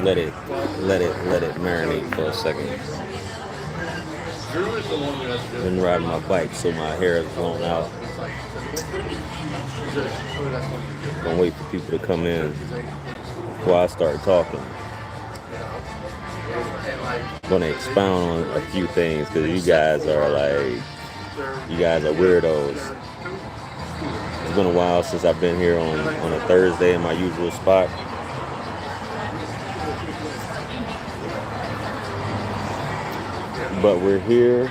let it marinate for a second. Been riding my bike, so my hair is blown out. Gonna wait for people to come in before I start talking. Gonna expound on a few things because you guys are weirdos. It's been a while since I've been here on a Thursday in my usual spot. But we're here.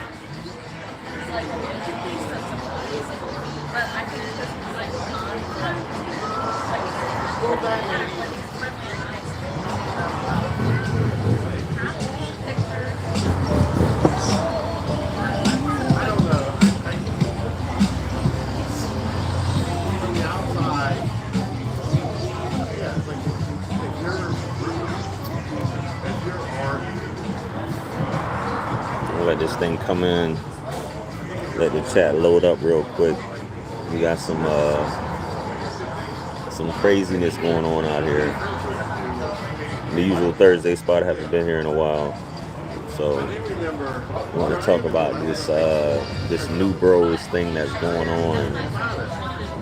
Let this thing come in. Let the chat load up real quick. We got some craziness going on out here. The usual Thursday spot. I haven't been here in a while, so I want to talk about this new bros thing that's going on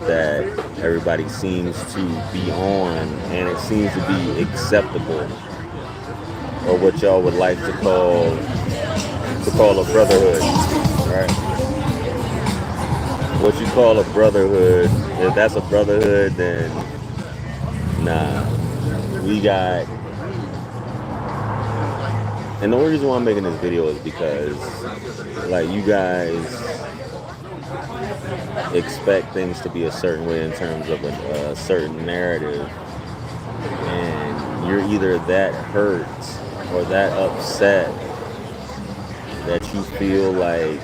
that everybody seems to be on, and it seems to be acceptable, or what y'all would like to call a brotherhood, right? What you call a brotherhood, if that's a brotherhood, then nah. We got, and the only reason why I'm making this video is because, like, you guys expect things to be a certain way in terms of a certain narrative, and you're either that hurt or that upset that you feel like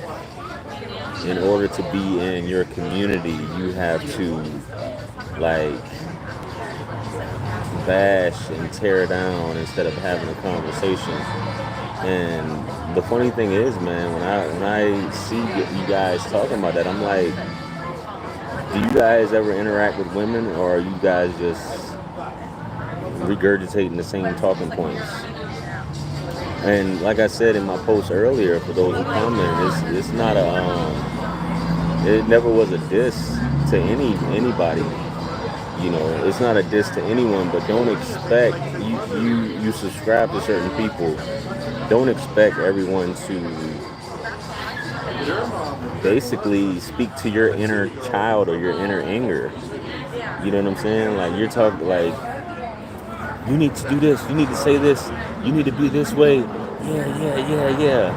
in order to be in your community, you have to, like, bash and tear down instead of having a conversation. And the funny thing is, man, when I see you guys talking about that, I'm like, do you guys ever interact with women, or are you guys just regurgitating the same talking points? And like I said in my post earlier, for those who comment, it's not it never was a diss to anybody. You know, it's not a diss to anyone, but don't expect, you subscribe to certain people, don't expect everyone to basically speak to your inner child or your inner anger. You know what I'm saying? Like, you're talking like, you need to do this, you need to say this, you need to be this way. Yeah.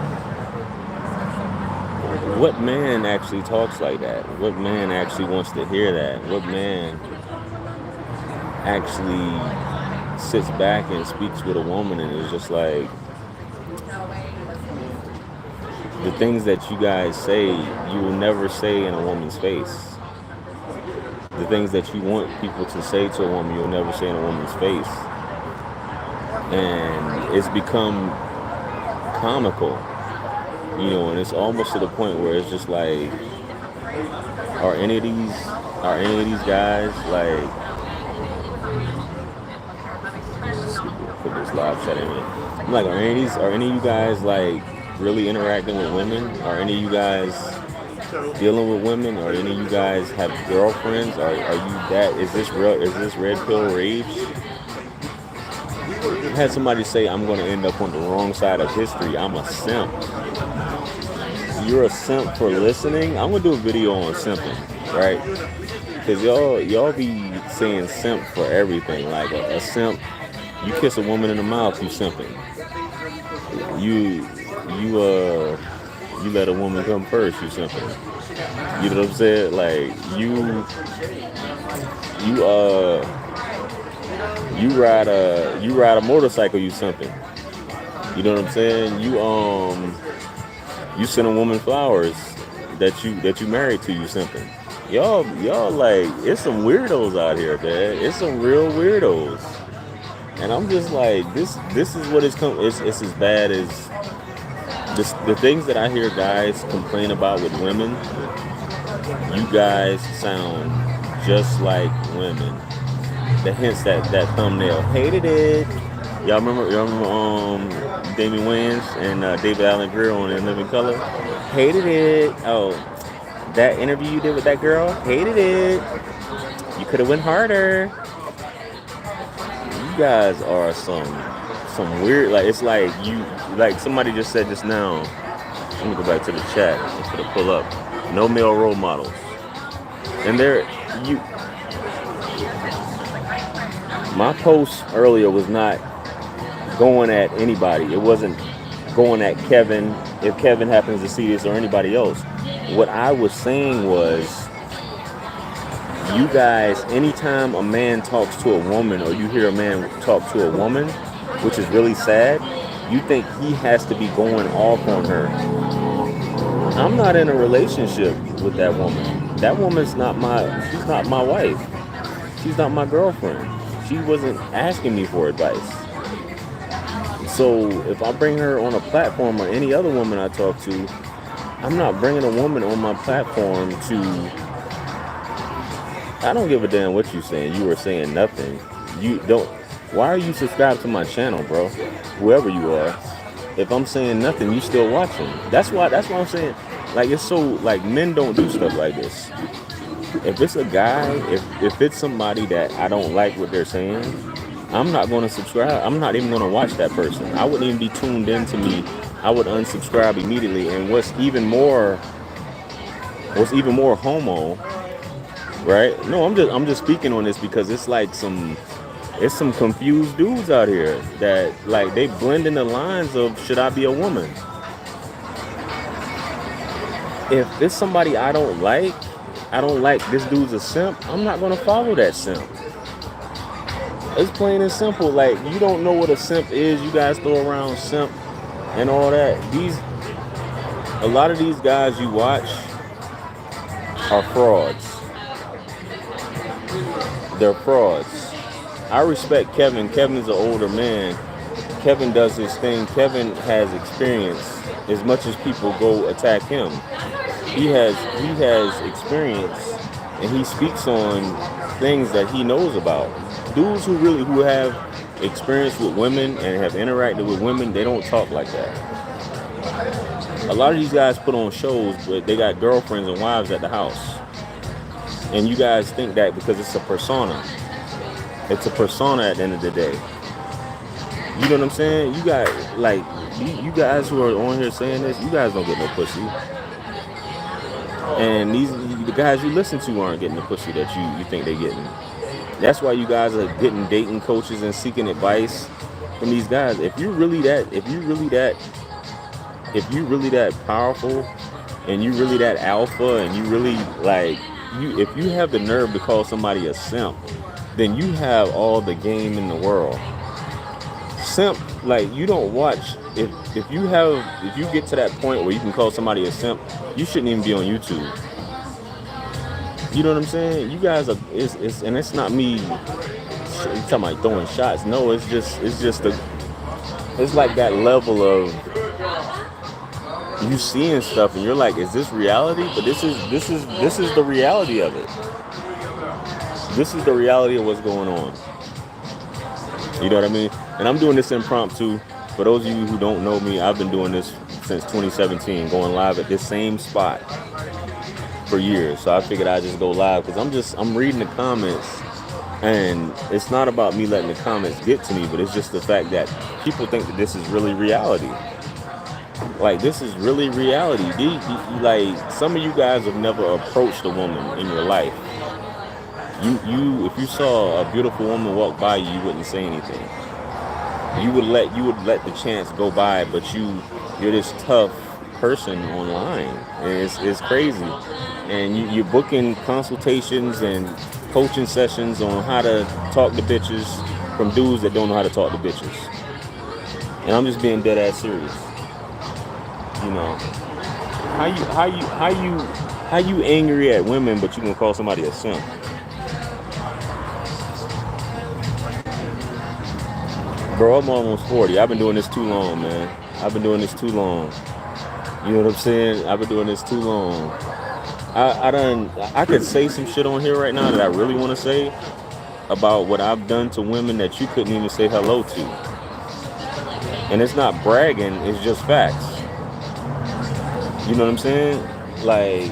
What man actually talks like that? What man actually wants to hear that? What man actually sits back and speaks with a woman and is just like, the things that you guys say, you will never say in a woman's face. The things that you want people to say to a woman, you'll never say in a woman's face. And it's become comical, you know, and it's almost to the point where it's just like, are any of these guys, like, put this live chat in here. I'm like, are any of you guys, like, really interacting with women? Are any of you guys dealing with women? Or any of you guys have girlfriends? Are you that? Is this red pill rage? I had somebody say, I'm going to end up on the wrong side of history. I'm a simp. You're a simp for listening? I'm going to do a video on simping, right? Because y'all be saying simp for everything. Like, a simp, you kiss a woman in the mouth, you simping. You let a woman come first, you simping. You know what I'm saying? Like, you ride a motorcycle, you simping. You know what I'm saying? You send a woman flowers that you married to, you simping. Y'all like, it's some weirdos out here, man. It's some real weirdos. And I'm just like, this is what it's as bad as the things that I hear guys complain about with women. You guys sound just like women. the hints that thumbnail. Hated it. Y'all remember Damien Wayans and David Allen Greer on In Living Color? Hated it. Oh, that interview you did with that girl? Hated it. You could have went harder. You guys are some weird, like, it's like you, like somebody just said just now. Let me go back to the chat. I'm just gonna pull up. No male role models. And my post earlier was not going at anybody. It wasn't going at Kevin, if Kevin happens to see this, or anybody else. What I was saying was, you guys, anytime a man talks to a woman, or you hear a man talk to a woman, which is really sad, you think he has to be going off on her. I'm not in a relationship with that woman. That woman's she's not my wife. She's not my girlfriend. She wasn't asking me for advice. So if I bring her on a platform, or any other woman I talk to, I'm not bringing a woman on my platform I don't give a damn what you're saying. You were saying nothing. Why are you subscribed to my channel, bro? Whoever you are. If I'm saying nothing, you still watching. That's why I'm saying, like, it's so, like, men don't do stuff like this. If it's a guy, if it's somebody that I don't like what they're saying, I'm not going to subscribe. I'm not even going to watch that person. I wouldn't even be tuned into me. I would unsubscribe immediately. And what's even more homo, right? No, I'm just speaking on this because it's like some confused dudes out here that, like, they blend in the lines of, should I be a woman? If it's somebody I don't like, this dude's a simp, I'm not going to follow that simp. It's plain and simple. Like, you don't know what a simp is. You guys throw around simp and all that. A lot of these guys you watch are frauds. They're frauds. I respect Kevin. Kevin's an older man. Kevin does his thing. Kevin has experience. As much as people go attack him, he has experience, and he speaks on things that he knows about. Dudes who have experience with women and have interacted with women, they don't talk like that. A lot of these guys put on shows, but they got girlfriends and wives at the house. And you guys think that because it's a persona. It's a persona at the end of the day. You know what I'm saying? You got, like, you guys who are on here saying this, you guys don't get no pussy. And the guys you listen to aren't getting the pussy that you think they're getting. That's why you guys are getting dating coaches and seeking advice from these guys. If you're really that powerful, and you really that alpha, and you really, like, if you have the nerve to call somebody a simp, then you have all the game in the world. Simp, like, you don't watch. If you get to that point where you can call somebody a simp, you shouldn't even be on YouTube. You know what I'm saying? You guys are, and it's not me talking about throwing shots. No, it's like that level of you seeing stuff and you're like, is this reality? But this is the reality of it. This is the reality of what's going on. You know what I mean? And I'm doing this impromptu. For those of you who don't know me, I've been doing this since 2017, going live at this same spot for years. So I figured I'd just go live because I'm reading the comments, and it's not about me letting the comments get to me, but it's just the fact that people think that this is really reality. Like, this is really reality. Like, some of you guys have never approached a woman in your life. If you saw a beautiful woman walk by you, you wouldn't say anything. You would let the chance go by, but you're this tough person online, and it's crazy. And you're booking consultations and coaching sessions on how to talk to bitches from dudes that don't know how to talk to bitches. And I'm just being dead ass serious. You know, how you angry at women, but you can call somebody a simp? Bro, I'm almost 40. I've been doing this too long, man. I've been doing this too long. You know what I'm saying? I've been doing this too long. I could say some shit on here right now that I really want to say, about what I've done to women that you couldn't even say hello to. And it's not bragging, it's just facts. You know what I'm saying? Like,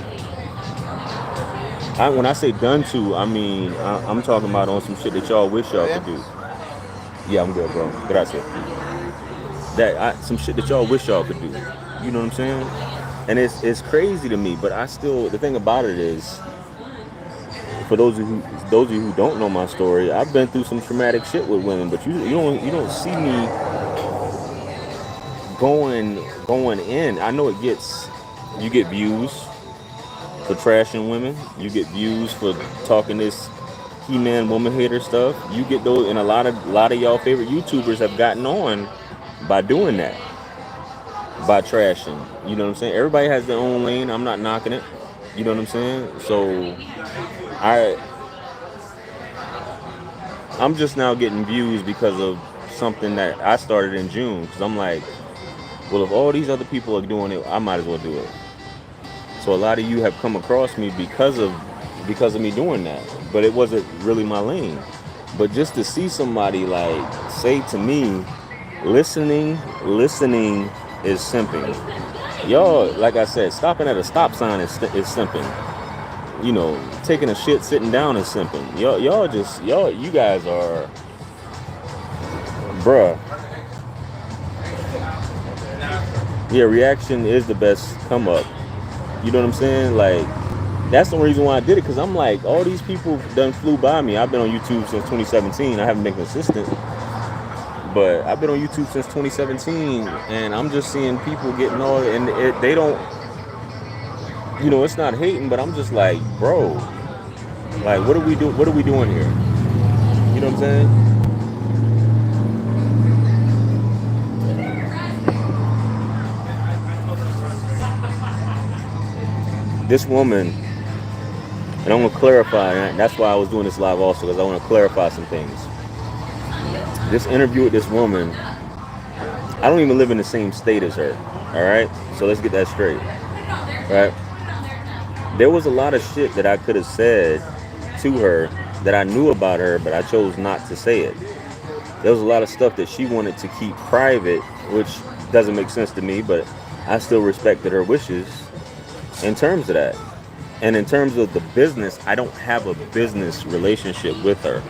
when I say done to, I mean, I'm talking about on some shit that y'all wish y'all could do. Yeah, I'm good, bro. Gracias. Some shit that y'all wish y'all could do. You know what I'm saying? And it's crazy to me, but the thing about it is, for those of you who don't know my story, I've been through some traumatic shit with women, but you don't see me going in. I know you get views for trashing women, you get views for talking this He-Man woman hater stuff. You get those, and a lot of y'all favorite YouTubers have gotten on by doing that, by trashing. You know what I'm saying? Everybody has their own lane. I'm not knocking it. You know what I'm saying? So I'm just now getting views because of something that I started in June. Because I'm like, well, if all these other people are doing it, I might as well do it. So a lot of you have come across me because of me doing that, but it wasn't really my lane. But just to see somebody like say to me, listening is simping. Y'all, like I said, stopping at a stop sign is simping. You know, taking a shit sitting down is simping. You guys are, bruh. Yeah, reaction is the best come up. You know what I'm saying? Like, that's the reason why I did it, because I'm like, all these people done flew by me. I've been on YouTube since 2017. I haven't been consistent, but I've been on YouTube since 2017, and I'm just seeing people getting all, and they don't, you know, it's not hating, but I'm just like, bro, like, what are we doing here? You know what I'm saying? This woman, and I'm going to clarify, and that's why I was doing this live also, because I want to clarify some things. This interview with this woman, I don't even live in the same state as her, all right? So let's get that straight, right? There was a lot of shit that I could have said to her that I knew about her, but I chose not to say it. There was a lot of stuff that she wanted to keep private, which doesn't make sense to me, but I still respected her wishes in terms of that. And in terms of the business, I don't have a business relationship with her.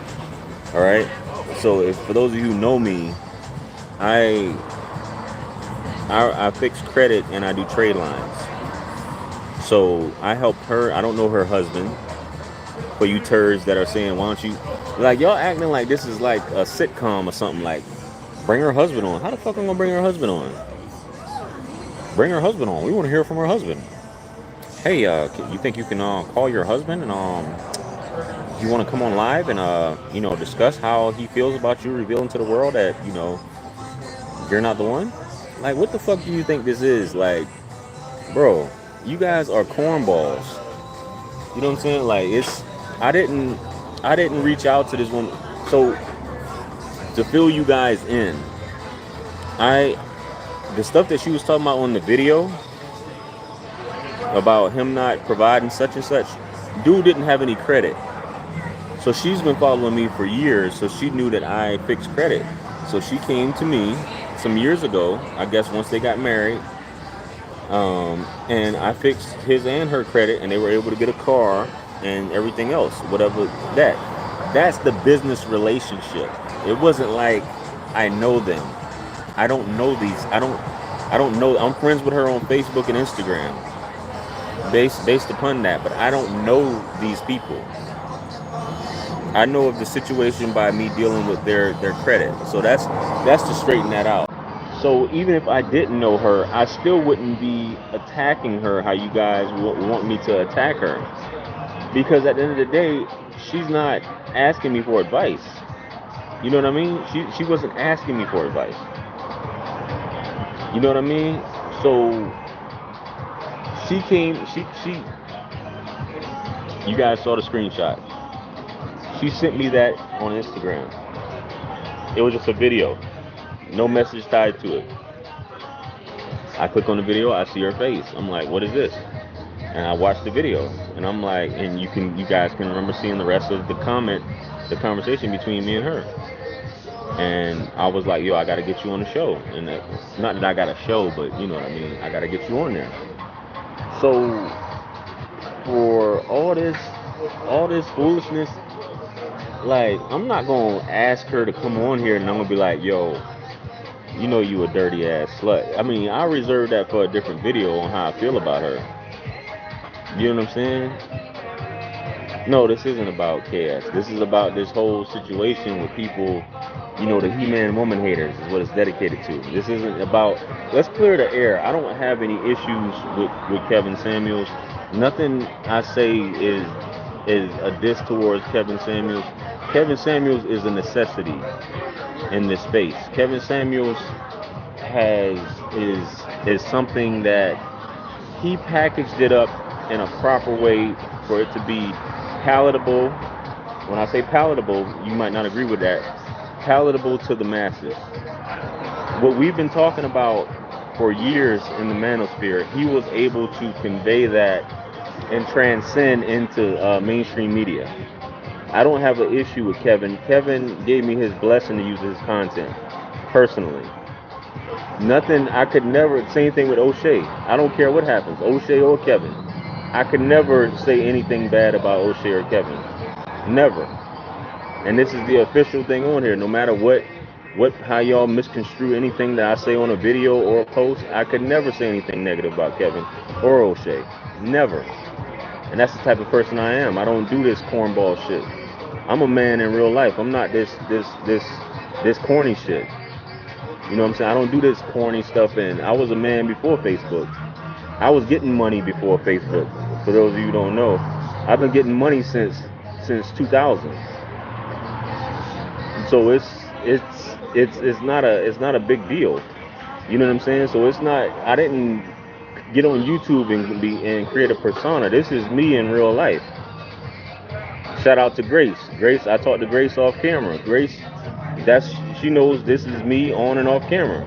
All right. So for those of you who know me, I fix credit and I do trade lines. So I help her. I don't know her husband. For you turds that are saying, why don't you, like, y'all acting like this is like a sitcom or something, like, bring her husband on. How the fuck am I gonna bring her husband on? Bring her husband on. We want to hear from her husband. Hey, you think you can call your husband and you want to come on live and discuss how he feels about you, revealing to the world that you're not the one? Like, what the fuck do you think this is? Like, bro, you guys are cornballs. You know what I'm saying? Like, I didn't reach out to this woman. So to fill you guys in, the stuff that she was talking about on the video about him not providing such and such, dude didn't have any credit. So she's been following me for years, so she knew that I fixed credit. So she came to me some years ago, I guess once they got married, and I fixed his and her credit, and they were able to get a car and everything else, whatever that's the business relationship. It wasn't like I know them. I don't know these. I don't know. I'm friends with her on Facebook and Instagram, based upon that, but I don't know these people. I know of the situation by me dealing with their credit. So that's to straighten that out. So even if I didn't know her, I still wouldn't be attacking her how you guys want me to attack her. Because at the end of the day, she's not asking me for advice. You know what I mean? She wasn't asking me for advice. You know what I mean? So she came, you guys saw the screenshot. She sent me that on Instagram. It was just a video. No message tied to it. I click on the video, I see her face. I'm like, what is this? And I watched the video, and I'm like, and you guys can remember seeing the rest of the comment the conversation between me and her. And I was like, yo, I gotta get you on the show. And not that I got a show, but you know what I mean. I gotta get you on there. So for all this foolishness, like I'm not gonna ask her to come on here and I'm gonna be like, yo, you know you a dirty ass slut. I mean, I reserve that for a different video on how I feel about her. You know what I'm saying? No, this isn't about chaos. This is about this whole situation with people, you know, the He-Man woman haters is what it's dedicated to. This isn't about, let's clear the air. I don't have any issues with Kevin Samuels. Nothing I say is a diss towards Kevin Samuels. Kevin Samuels is a necessity in this space. Kevin Samuels has is something that he packaged it up in a proper way for it to be palatable. When I say palatable, you might not agree with that. Palatable to the masses. What we've been talking about for years in the Manosphere, he was able to convey that and transcend into mainstream media. I don't have an issue with Kevin. Kevin gave me his blessing to use his content personally. Nothing, I could never, same thing with O'Shea. I don't care what happens, O'Shea or Kevin. I could never say anything bad about O'Shea or Kevin. Never. And this is the official thing on here. No matter how y'all misconstrue anything that I say on a video or a post, I could never say anything negative about Kevin or O'Shea. Never. And that's the type of person I am. I don't do this cornball shit. I'm a man in real life. I'm not this corny shit. You know what I'm saying? I don't do this corny stuff, and I was a man before Facebook. I was getting money before Facebook. For those of you who don't know, I've been getting money since 2000. So it's not a big deal. You know what I'm saying? So it's not. I didn't get on YouTube and create a persona. This is me in real life. Shout out to Grace. Grace, I talked to Grace off camera. Grace, she knows this is me on and off camera.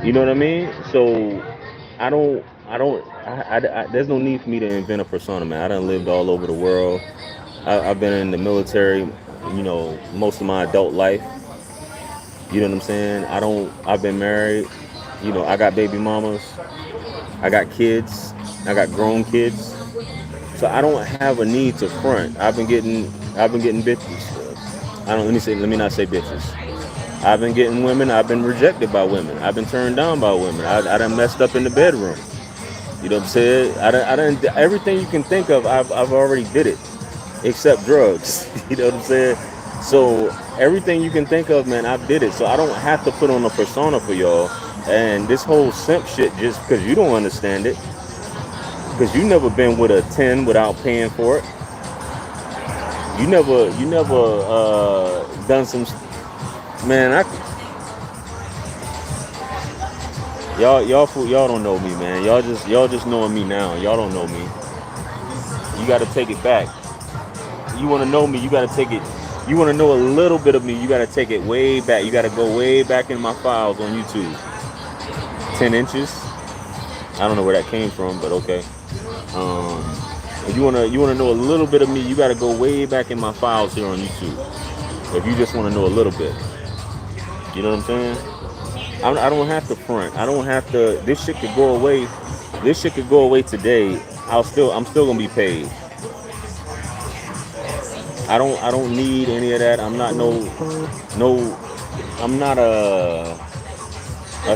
You know what I mean? So there's no need for me to invent a persona, man. I done lived all over the world. I've been in the military, you know, most of my adult life. You know what I'm saying? I've been married. You know, I got baby mamas. I got kids. I got grown kids. So I don't have a need to front. I've been getting bitches. Let me not say bitches. I've been getting women. I've been rejected by women. I've been turned down by women. I done messed up in the bedroom. You know what I'm saying? I done everything you can think of. I've already did it, except drugs. You know what I'm saying? So everything you can think of, man, I did it. So I don't have to put on a persona for y'all. And this whole simp shit, just because you don't understand it, because you never been with a 10 without paying for it. You never done some, man. Y'all don't know me, man. Y'all just knowing me now. Y'all don't know me. You got to take it back. You want to know me, you got to take it. You want to know a little bit of me, you got to take it way back. You got to go way back in my files on YouTube. 10 inches. I don't know where that came from, but okay. If you wanna know a little bit of me, you got to go way back in my files here on YouTube. If you just want to know a little bit, you know what I'm saying? I don't have to front. I don't have to. This shit could go away. This shit could go away today. I'm still gonna be paid. I don't need any of that. I'm not I'm not a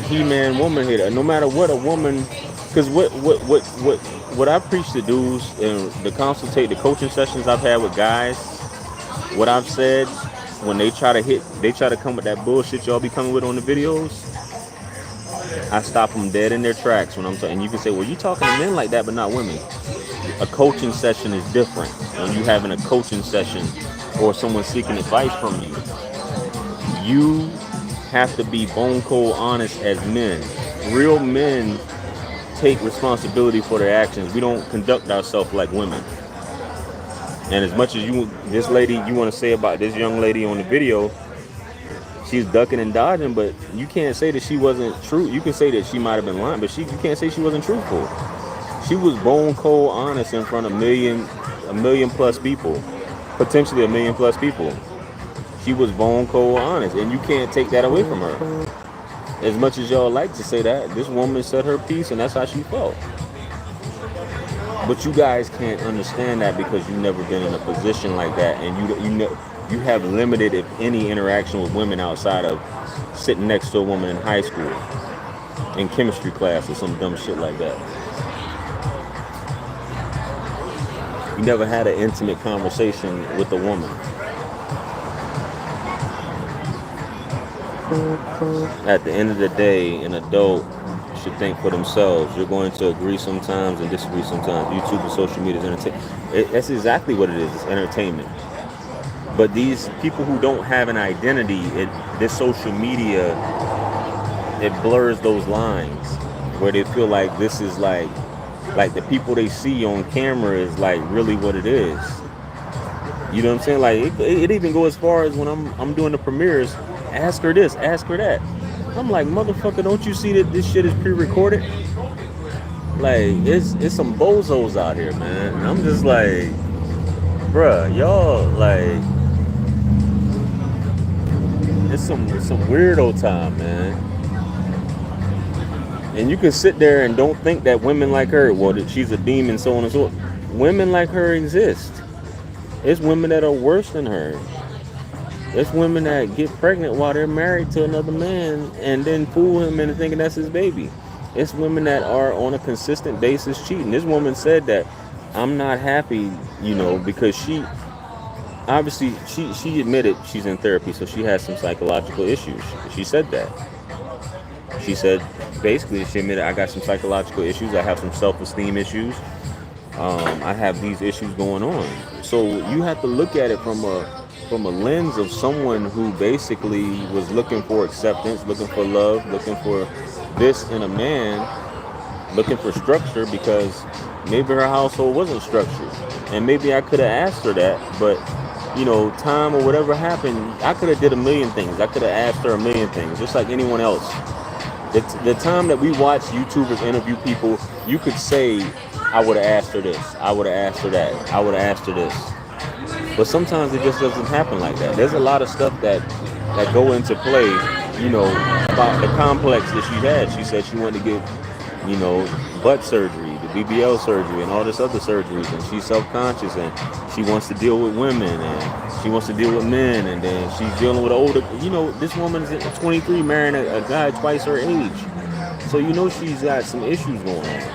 He-Man woman hater. No matter what a woman, because what I preach to dudes and the coaching sessions I've had with guys, what I've said when they try to come with that bullshit y'all be coming with on the videos, I stop them dead in their tracks when I'm talking. And you can say, well, you talking to men like that, but not women. A coaching session is different when you having a coaching session or someone seeking advice from you. You have to be bone cold honest as men. Real men take responsibility for their actions. We don't conduct ourselves like women. And as much as this lady, you want to say about this young lady on the video, she's ducking and dodging, but you can't say that she wasn't true. You can say that she might have been lying, but you can't say she wasn't truthful. She was bone cold honest in front of a million plus people. potentially 1,000,000+ people. She was bone cold honest, and you can't take that away from her. As much as y'all like to say that, this woman said her piece, and that's how she felt. But you guys can't understand that because you've never been in a position like that, and you have limited, if any, interaction with women outside of sitting next to a woman in high school, in chemistry class, or some dumb shit like that. You never had an intimate conversation with a woman. At the end of the day, an adult should think for themselves. You're going to agree sometimes and disagree sometimes. YouTube and social media is entertainment. That's exactly what it is. It's entertainment. But these people who don't have an identity, this social media, it blurs those lines where they feel like this is like the people they see on camera is like really what it is. You know what I'm saying? Like it even go as far as when I'm doing the premieres. Ask her this, ask her that. I'm like, motherfucker, don't you see that this shit is pre-recorded? Like, it's some bozos out here, man. And I'm just like, bruh, y'all, like, it's some weirdo time, man. And you can sit there and don't think that women like her, well, that she's a demon, so on and so on. Women like her exist. It's women that are worse than her. It's women that get pregnant while they're married to another man and then fool him into thinking that's his baby. It's women that are on a consistent basis cheating. This woman said that I'm not happy, because she obviously she admitted she's in therapy, so she has some psychological issues. She said that. She said basically she admitted I got some psychological issues. I have some self-esteem issues. I have these issues going on. So you have to look at it from a lens of someone who basically was looking for acceptance, looking for love, looking for this in a man, looking for structure, because maybe her household wasn't structured. And maybe I could have asked her that, but time or whatever happened, I could have did a million things. I could have asked her a million things, just like anyone else. The time that we watch YouTubers interview people, you could say, I would have asked her this, I would have asked her that, I would have asked her this. But sometimes it just doesn't happen like that. There's a lot of stuff that go into play, about the complex that she had. She said she wanted to get, butt surgery, the BBL surgery, and all this other surgeries, and she's self-conscious, and she wants to deal with women, and she wants to deal with men, and then she's dealing with older, this woman's 23, marrying a guy twice her age. So she's got some issues going on.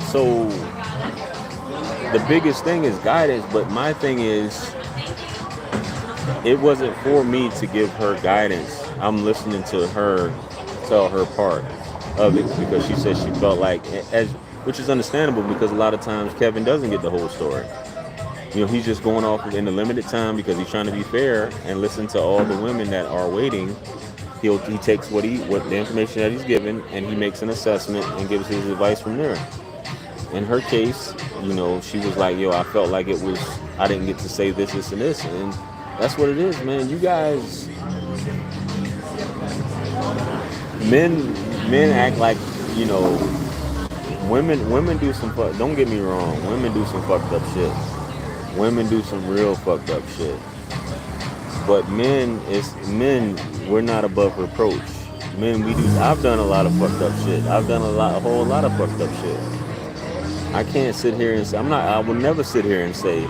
So the biggest thing is guidance, but my thing is, it wasn't for me to give her guidance. I'm listening to her tell her part of it, because she said she felt like, which is understandable, because a lot of times Kevin doesn't get the whole story. He's just going off in the limited time because he's trying to be fair and listen to all the women that are waiting. He takes what the information that he's given, and he makes an assessment and gives his advice from there. In her case, she was like, I felt like I didn't get to say this, and this. And that's what it is, man. You guys, men act like, women do some, don't get me wrong, women do some fucked up shit. Women do some real fucked up shit. But men, we're not above reproach. Men, I've done a lot of fucked up shit. I've done a whole lot of fucked up shit. I can't sit here and say, I will never sit here and say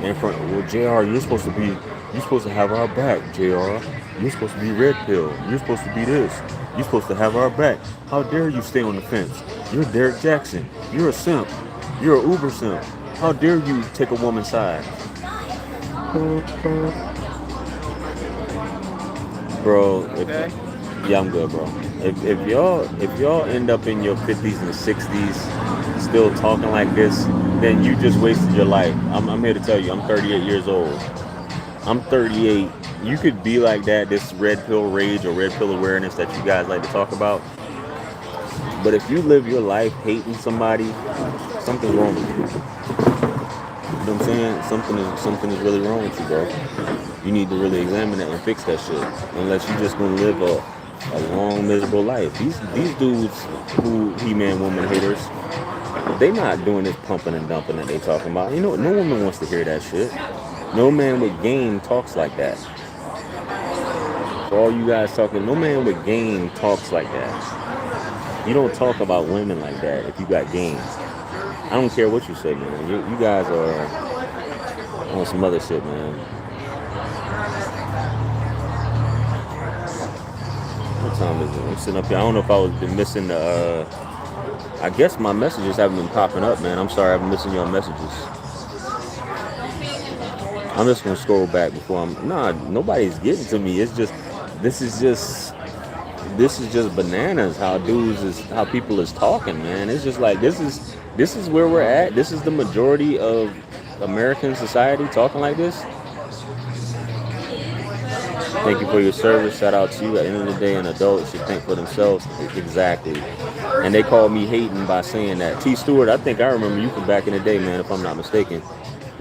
in front, well, JR, you're supposed to have our back, JR. You're supposed to be red pill. You're supposed to be this. You're supposed to have our back. How dare you stay on the fence? You're Derek Jackson. You're a simp. You're an Uber simp. How dare you take a woman's side? Bro, yeah, I'm good, bro. If y'all end up in your 50s and 60s still talking like this, then you just wasted your life. I'm here to tell you, I'm 38 years old. I'm 38. You could be like that, this red pill rage or red pill awareness that you guys like to talk about. But if you live your life hating somebody, something's wrong with you. You know what I'm saying? Something is really wrong with you, bro. You need to really examine that and fix that shit. Unless you're just gonna live a long, miserable life. These dudes who He-Man woman haters, They not doing this pumping and dumping that they talking about. You know, no woman wants to hear that shit. No man with game talks like that. For all you guys talking, no man with game talks like that. You don't talk about women like that if you got game. I don't care what you say, man. You guys are on some other shit, man. What time is it? I'm sitting up here. I don't know if I was been missing the. I guess my messages haven't been popping up, man. I'm sorry, I've been missing your messages. I'm just gonna scroll back before I'm. Nah, nobody's getting to me. It's just. This is just bananas. How people is talking, man. It's just like this is where we're at. This is the majority of American society talking like this. Thank you for your service. Shout out to you. At the end of the day, an adult should think for themselves. Exactly. And they called me hating by saying that. T. Stewart, I think I remember you from back in the day, man, if I'm not mistaken.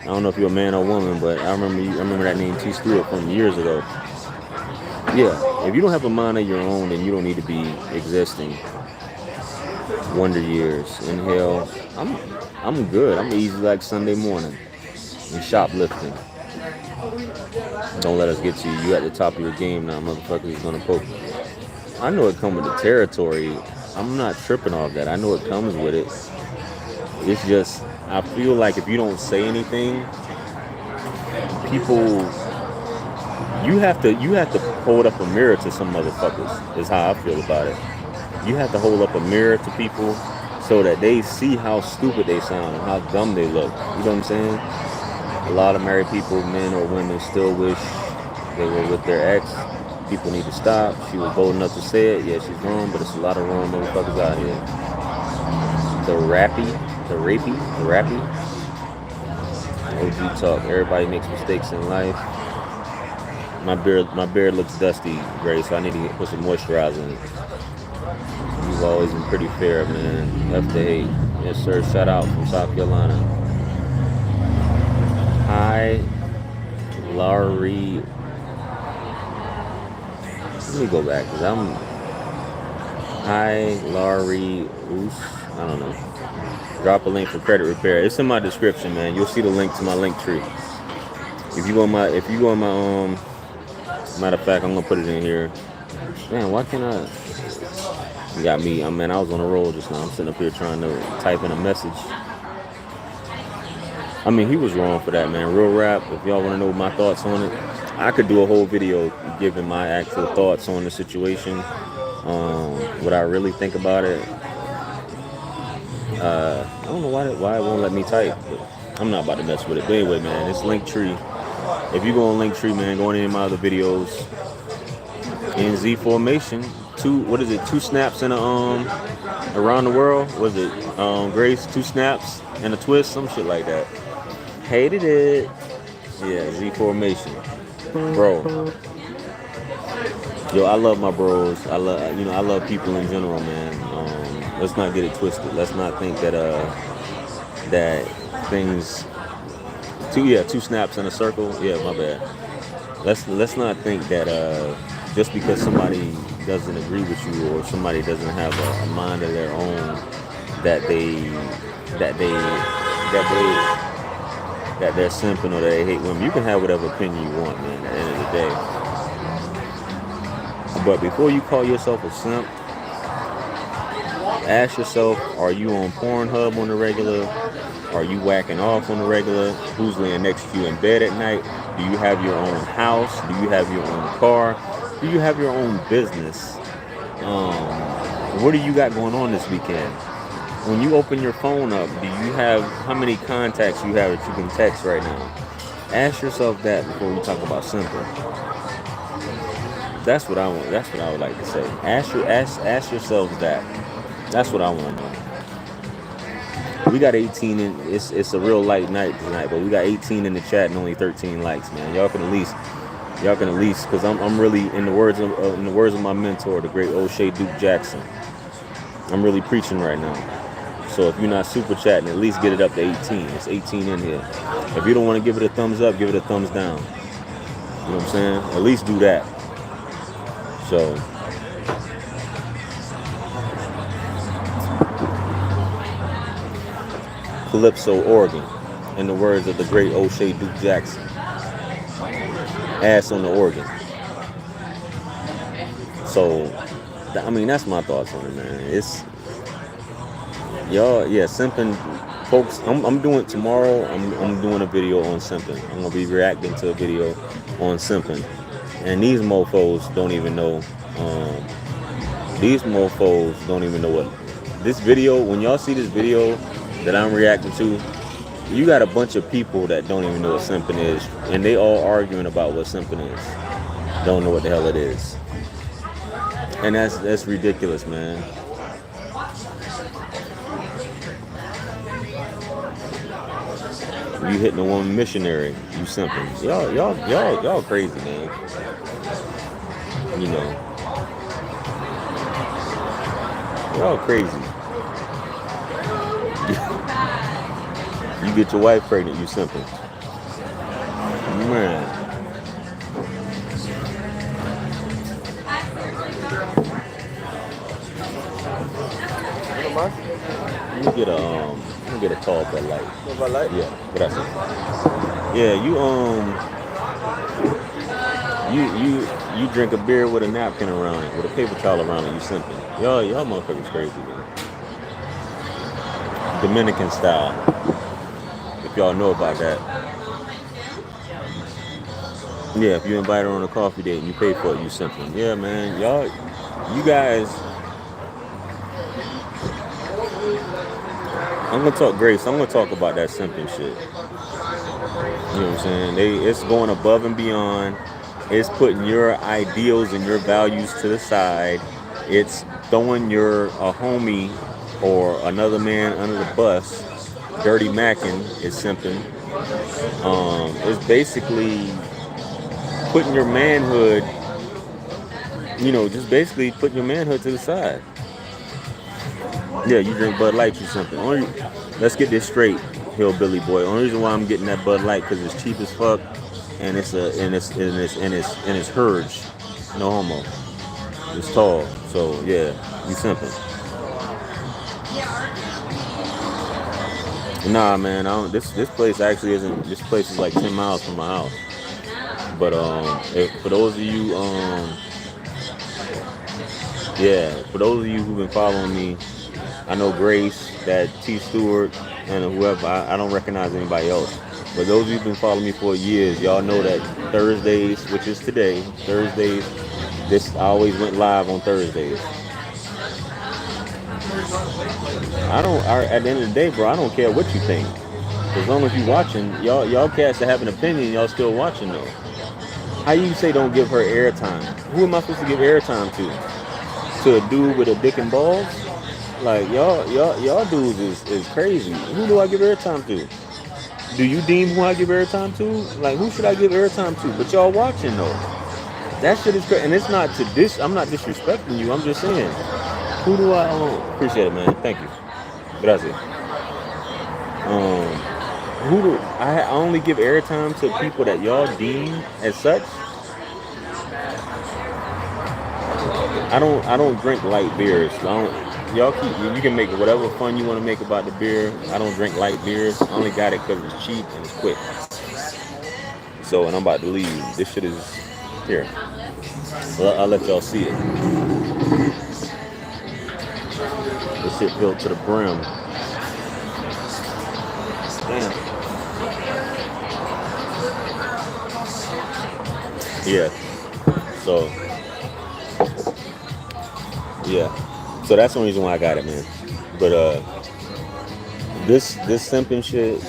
I don't know if you're a man or woman, but I remember that name T. Stewart from years ago. Yeah, if you don't have a mind of your own, then you don't need to be existing. Wonder years. Inhale. I'm good. I'm easy like Sunday morning. And shoplifting. Don't let us get to you. You at the top of your game now, motherfuckers is gonna poke you. I know it comes with the territory. I'm not tripping off that. I know it comes with it. It's just, I feel like if you don't say anything, people, you have to hold up a mirror to some motherfuckers, is how I feel about it. You have to hold up a mirror to people so that they see how stupid they sound and how dumb they look. You know what I'm saying? A lot of married people, men or women, still wish they were with their ex. People need to stop. She was bold enough to say it. Yeah, she's wrong, but it's a lot of wrong motherfuckers out here. The rapey. OG talk. Everybody makes mistakes in life. My beard looks dusty, Gray, so I need to put some moisturizer in it. You've always been pretty fair, man. F to hate. Yes, sir. Shout out from South Carolina. Hi, Laurie. Let me go back, because I'm... Hi, Laurie Oos. I don't know. Drop a link for credit repair. It's in my description, man. You'll see the link to my link tree. If you go on my matter of fact, I'm gonna put it in here. Man, why can't I? You got me. I was on a roll just now. I'm sitting up here trying to type in a message. I mean, he was wrong for that, man. Real rap. If y'all want to know my thoughts on it, I could do a whole video giving my actual thoughts on the situation. What I really think about it. I don't know why it won't let me type, but I'm not about to mess with it. But anyway, man, it's Linktree. If you go on Linktree, man, go on any of my other videos. In Z formation, 2 snaps in a around the world? Was it Grace? 2 snaps and a twist, some shit like that. Hated it. Yeah, Z formation, bro. Yo, I love my bros. I love people in general, man. Let's not get it twisted. Let's not think that that things. 2 snaps in a circle. Yeah, my bad. Let's not think that just because somebody doesn't agree with you or somebody doesn't have a mind of their own that they're simping or that they hate women. You can have whatever opinion you want, man. At the end of the day. But before you call yourself a simp, ask yourself: are you on Pornhub on the regular? Are you whacking off on the regular? Who's laying next to you in bed at night? Do you have your own house? Do you have your own car? Do you have your own business? What do you got going on this weekend? When you open your phone up, do you have how many contacts you have that you can text right now? Ask yourself that before we talk about simple. That's what I want. That's what I would like to say. Ask yourselves that. That's what I want to know. We got 18 in. It's a real light night tonight, but we got 18 in the chat and only 13 likes, man. Y'all can at least, because I'm really in the words of my mentor, the great O'Shea Duke Jackson. I'm really preaching right now. So if you're not super chatting, at least get it up to 18. It's 18 in here. If you don't want to give it a thumbs up, give it a thumbs down. You know what I'm saying? At least do that. So. Calypso organ. In the words of the great O'Shea Duke Jackson. Ass on the organ. So, I mean, that's my thoughts on it, man. It's, y'all, yeah, simping. Folks, I'm doing tomorrow. I'm doing a video on simping. I'm gonna be reacting to a video on simping, and these mofos don't even know. These mofos don't even know what this video. When y'all see this video that I'm reacting to, you got a bunch of people that don't even know what simping is, and they all arguing about what simping is. Don't know what the hell it is, and that's ridiculous, man. You hitting a woman missionary, you simping. Y'all crazy, man. You know. Y'all crazy. You get your wife pregnant, you simping. Man. Let me get a tall Bud Light. Bud Light? Yeah, gracias. Yeah, you drink a beer with a napkin around it, with a paper towel around it, you simping. Y'all motherfuckers crazy, man. Dominican style. If y'all know about that. Yeah, if you invite her on a coffee date and you pay for it, you simping. Yeah, man. You guys. I'm gonna talk Grace. I'm gonna talk about that simping shit. You know what I'm saying? It's going above and beyond. It's putting your ideals and your values to the side. It's throwing a homie or another man under the bus. Dirty Mackin is simping. It's basically putting your manhood, just basically putting your manhood to the side. Yeah, you drink Bud Light, you simping. Let's get this straight, hillbilly boy. Only reason why I'm getting that Bud Light because it's cheap as fuck, and it's Hurge, no homo. It's tall, so yeah, you simping. Nah, man, this place actually isn't. This place is like 10 miles from my house. But for those of you, for those of you who've been following me, I know Grace, that T Stewart, and whoever. I don't recognize anybody else. But those of you who've been following me for years, y'all know that Thursdays, which is today, Thursdays. I always went live on Thursdays. At the end of the day, bro, I don't care what you think. As long as you watching, y'all cats that have an opinion, y'all still watching though. How you say don't give her airtime? Who am I supposed to give airtime to? To a dude with a dick and balls? Like y'all dudes is crazy. Who do I give airtime to? Do you deem who I give airtime to? Like who should I give airtime to? But y'all watching though. That shit is crazy, and it's not to this. I'm not disrespecting you. I'm just saying. Who do I appreciate it, man? Thank you. Gracias. Who do I only give airtime to people that y'all deem as such? I don't drink light beers. Y'all you can make whatever fun you want to make about the beer. I don't drink light beers. I only got it because it's cheap and it's quick. So, and I'm about to leave. This shit is here. I'll let y'all see it. This shit filled to the brim. Damn. Yeah. So. Yeah. So that's the only reason why I got it, man. But this simping shit,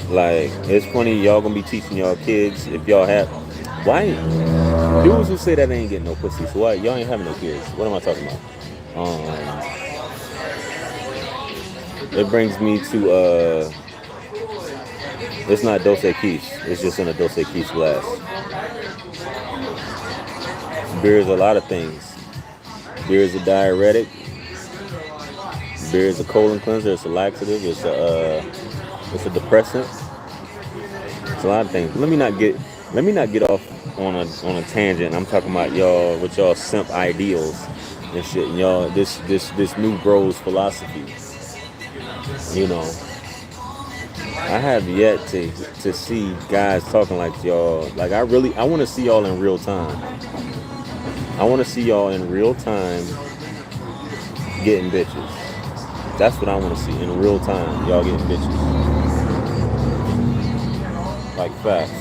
like, it's funny. Y'all gonna be teaching y'all kids if y'all have. Why dudes who say that they ain't getting no pussy? So why y'all ain't having no kids? What am I talking about? It brings me to it's not Dose Quiche. It's just in a Dose Quiche glass. Beer is a lot of things. Beer is a diuretic. Beer is a colon cleanser. It's a laxative. It's a depressant. It's a lot of things. Let me not get off on a tangent. I'm talking about y'all with y'all simp ideals and shit. And y'all this new bros philosophy. I have yet to see guys talking like y'all. Like I want to see y'all in real time. I want to see y'all in real time getting bitches. That's what I want to see in real time. Y'all getting bitches. Like facts.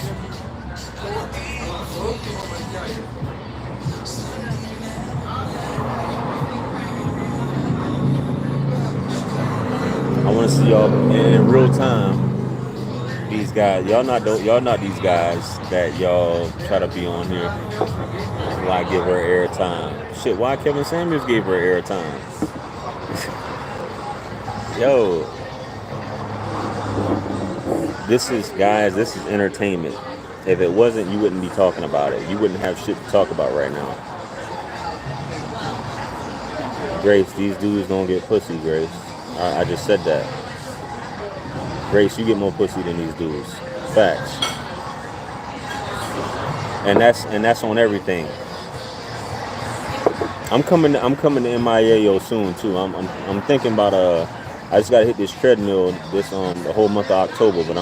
I want to see y'all in real time. These guys, y'all not these guys that y'all try to be on here. Why give her airtime? Shit, why Kevin Samuels gave her airtime? Yo, this is entertainment. If it wasn't, you wouldn't be talking about it. You wouldn't have shit to talk about right now. Grace, these dudes don't get pussy, Grace. I just said that. Grace, you get more pussy than these dudes. Facts. And that's on everything. I'm coming to MIAO soon too. I'm thinking about I just gotta hit this treadmill this the whole month of October, but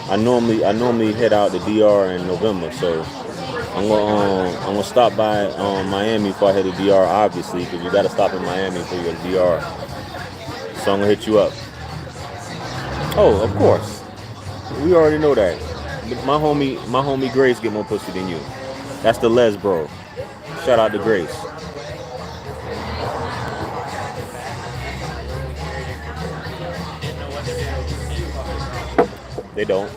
I normally head out to DR in November, so I'm gonna stop by Miami before I head to DR, obviously, because you gotta stop in Miami before you go to DR. So I'm gonna hit you up. Oh, of course. We already know that. My homie Grace get more pussy than you. That's the Les bro. Shout out to Grace. They don't.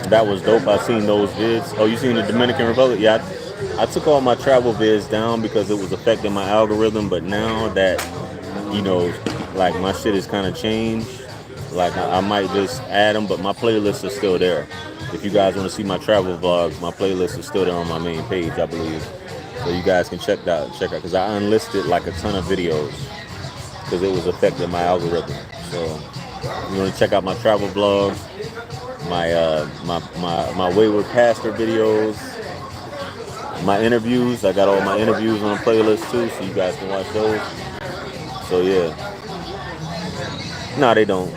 That was dope. I seen those vids. Oh, you seen the Dominican Republic? Yeah. I took all my travel vids down because it was affecting my algorithm. But now that, like my shit has kind of changed, like I might just add them. But my playlists are still there. If you guys want to see my travel vlogs, my playlist is still there on my main page, I believe. So you guys can check out because I unlisted like a ton of videos because it was affecting my algorithm. So you want to check out my travel vlogs, my Wayward Pastor videos, my interviews. I got all my interviews on a playlist too, so you guys can watch those. So yeah. Nah, they don't,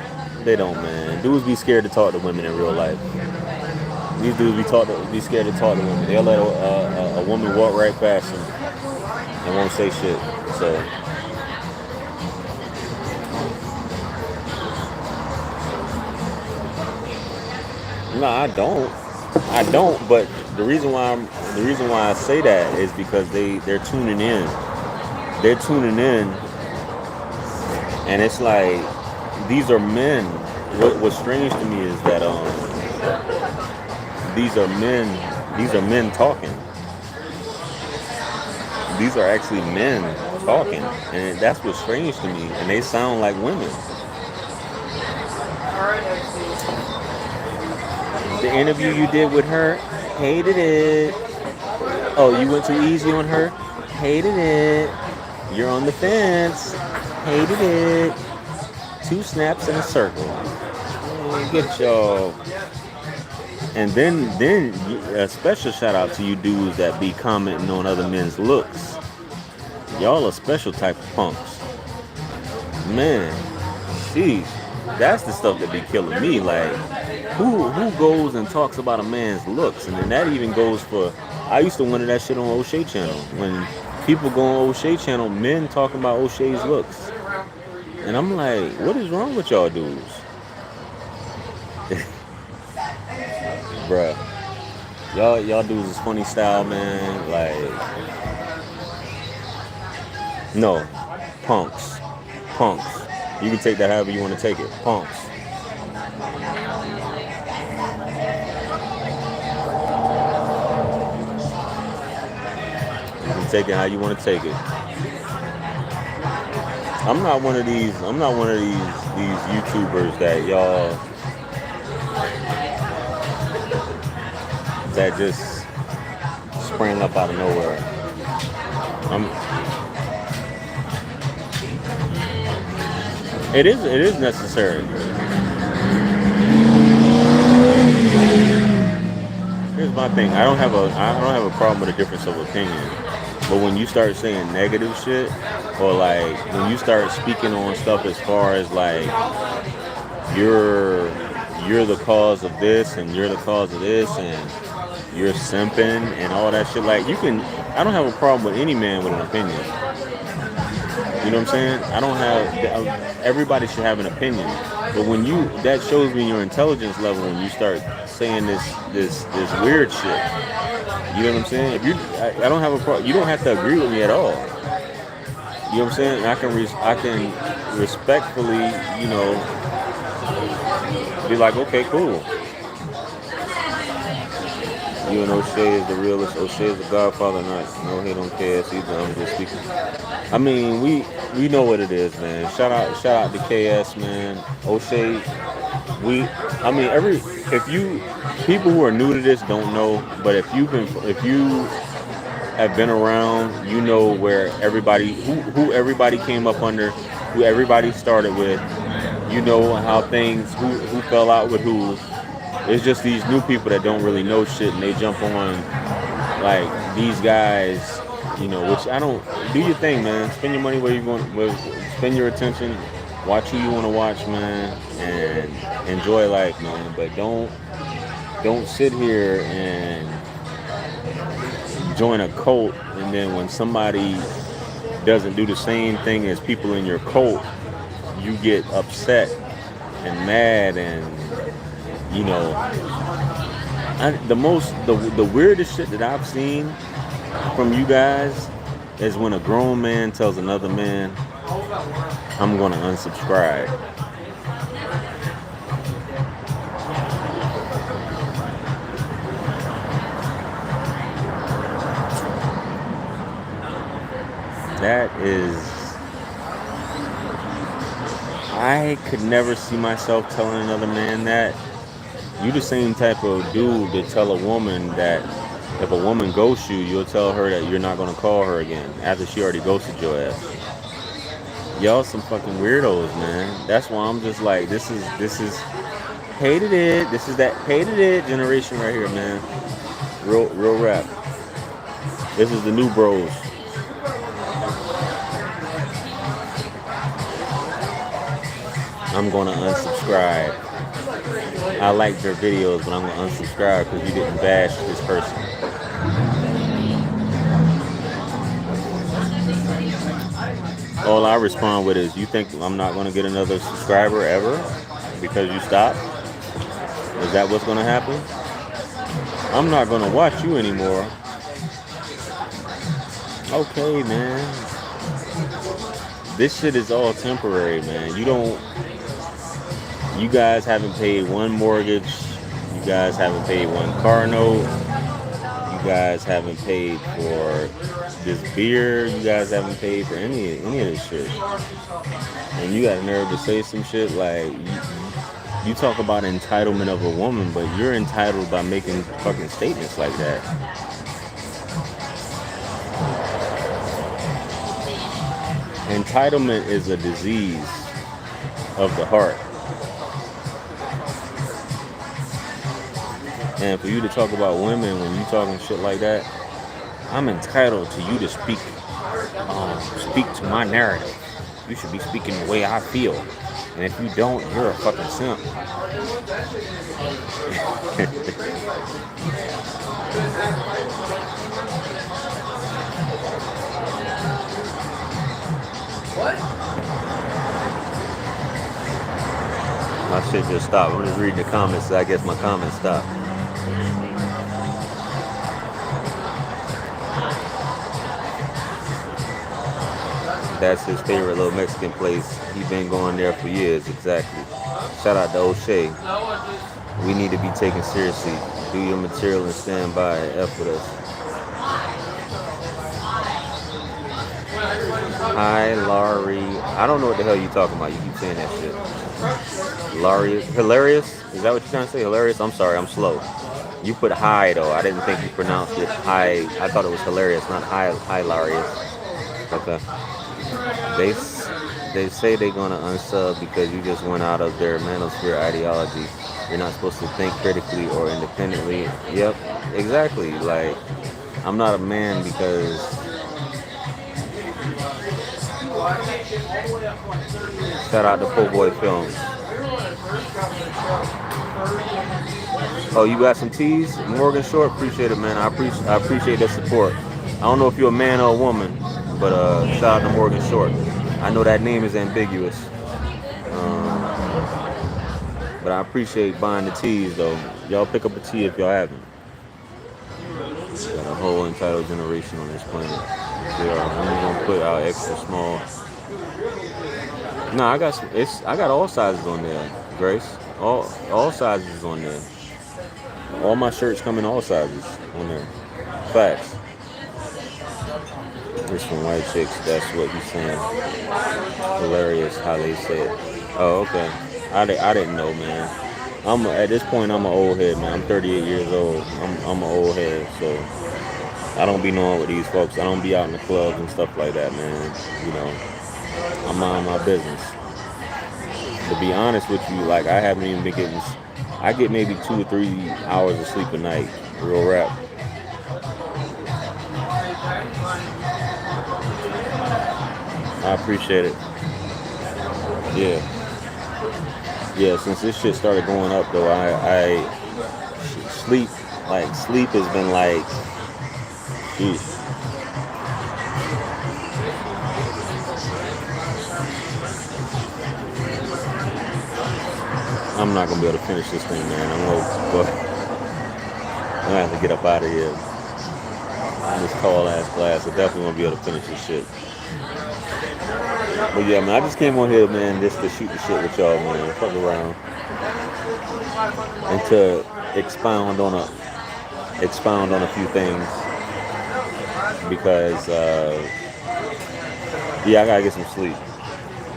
man. Dudes be scared to talk to women in real life. These dudes be scared to talk to women. They'll let a woman walk right past them and won't say shit. So no, I don't. But the reason why I say that is because they're tuning in. They're tuning in, and it's like these are men. What's strange to me is that these are men talking. These are actually men talking, and that's what's strange to me. And they sound like women. The interview you did with her, hated it. Oh, you went too easy on her, hated it. You're on the fence, hated it. 2 snaps in a circle. Get y'all. And then a special shout out to you dudes that be commenting on other men's looks. Y'all a special type of punks. Man, jeez, that's the stuff that be killing me. Like, who goes and talks about a man's looks? And then that even goes for, I used to wonder that shit on O'Shea channel. When people go on O'Shea channel, men talking about O'Shea's looks. And I'm like, what is wrong with y'all dudes? Bruh. Y'all dudes is funny style, man. Like, no. Punks. You can take that however you want to take it. Punks. You can take it how you want to take it. I'm not one of these YouTubers that y'all that just sprang up out of nowhere. It is necessary. Here's my thing. I don't have a problem with a difference of opinion. But when you start saying negative shit, or like when you start speaking on stuff as far as like you're the cause of this and you're the cause of this and you're simping and all that shit, like you can, I don't have a problem with any man with an opinion. You know what I'm saying? I don't have, everybody should have an opinion. But when you, that shows me your intelligence level when you start saying this weird shit. You know what I'm saying? If you, I don't have a problem. You don't have to agree with me at all. You know what I'm saying? And I can respectfully, you know, be like, okay, cool. You and O'Shea is the realest. O'Shea is the godfather, not no hate on KS either. I'm just speaking. I mean, we know what it is, man. Shout out to KS, man. O'Shea, I mean, if you, people who are new to this don't know, but if you have been around, you know where everybody, who everybody came up under, who everybody started with. You know how things, who fell out with who. It's just these new people that don't really know shit, and they jump on like these guys, you know. Which I don't. Do your thing, man. Spend your money where you want. Spend your attention. Watch who you want to watch, man, and enjoy life, man. But don't sit here and join a cult, and then when somebody doesn't do the same thing as people in your cult, you get upset and mad and. You know, the weirdest shit that I've seen from you guys is when a grown man tells another man, I'm gonna unsubscribe. That is, I could never see myself telling another man that. You the same type of dude that tell a woman that if a woman ghosts you, you'll tell her that you're not gonna call her again after she already ghosted your ass. Y'all some fucking weirdos, man. That's why I'm just like, this is hated it. This is that hated it generation right here, man. Real rap. This is the new bros. I'm gonna unsubscribe. I like their videos, but I'm gonna unsubscribe because you didn't bash this person. All I respond with is, you think I'm not gonna get another subscriber ever because you stopped? Is that what's gonna happen? I'm not gonna watch you anymore. Okay, man. This shit is all temporary, man. You guys haven't paid one mortgage. You guys haven't paid one car note. You guys haven't paid for this beer. You guys haven't paid for any of this shit. And you got a nerve to say some shit like, you talk about entitlement of a woman, but you're entitled by making fucking statements like that. Entitlement is a disease of the heart. And for you to talk about women when you talking shit like that, I'm entitled to you to speak to my narrative. You should be speaking the way I feel. And if you don't, you're a fucking simp. What? My shit just stopped. I'm just reading the comments, so I guess my comments stopped. That's his favorite little Mexican place. He's been going there for years, exactly. Shout out to O'Shea. We need to be taken seriously. Do your material and stand by and F with us. Hi, Laurie. I don't know what the hell you talking about. You keep saying that shit. Laurie, hilarious? Is that what you're trying to say? Hilarious? I'm sorry, I'm slow. You put hi though. I didn't think you pronounced it hi. I thought it was hilarious, not hi, hilarious. Okay. They say they're gonna unsub because you just went out of their Manosphere ideology. You're not supposed to think critically or independently. Yep, exactly. Like, I'm not a man because Shout out to Po Boy Films. Oh, you got some teas? Morgan Short, appreciate it, man. I appreciate that support. I don't know if you're a man or a woman, but shout out to Morgan Short. I know that name is ambiguous. But I appreciate buying the teas, though. Y'all pick up a tea if y'all haven't. Got a whole entitled generation on this planet. They are only gonna put out extra small. Nah, I got all sizes on there, Grace. All sizes on there. All my shirts come in all sizes on there. Facts. This from white chicks. That's what he's saying. Hilarious how they say it. Oh, okay. I didn't know, man. At this point I'm an old head, man. I'm 38 years old. I'm an old head, so I don't be knowing with these folks. I don't be out in the clubs and stuff like that, man. You know, I mind my business. To be honest with you, like I haven't even been getting. I get maybe 2 or 3 hours of sleep a night. Real rap. I appreciate it. Yeah. Since this shit started going up, though, I sleep has been like, jeez. I'm not gonna be able to finish this thing, man. I'm gonna have to get up out of here. This tall ass glass, I definitely won't be able to finish this shit. But yeah, man, I just came on here, man, just to shoot the shit with y'all, man. Fuck around. And to expound on a few things. Because I gotta get some sleep.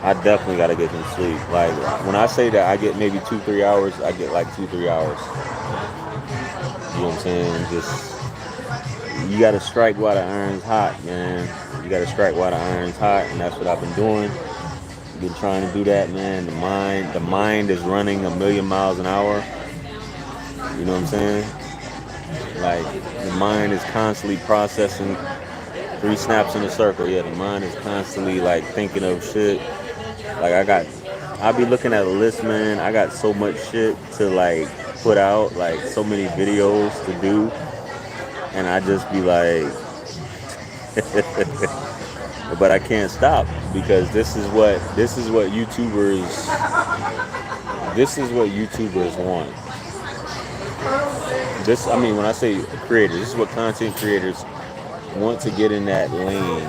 I definitely gotta get some sleep. Like when I say that I get maybe 2-3 hours, I get like 2-3 hours. You know what I'm saying? Just you gotta strike while the iron's hot, man. You gotta strike while the iron's hot, and that's what I've been doing. Been trying to do that, man. The mind is running 1,000,000 miles an hour. You know what I'm saying? Like the mind is constantly processing 3 snaps in a circle. Yeah, the mind is constantly like thinking of shit. Like I'll be looking at a list, man. I got so much shit to like put out, like so many videos to do, and I just be like, but I can't stop because this is what YouTubers want. When I say creators, this is what content creators want to get in that lane.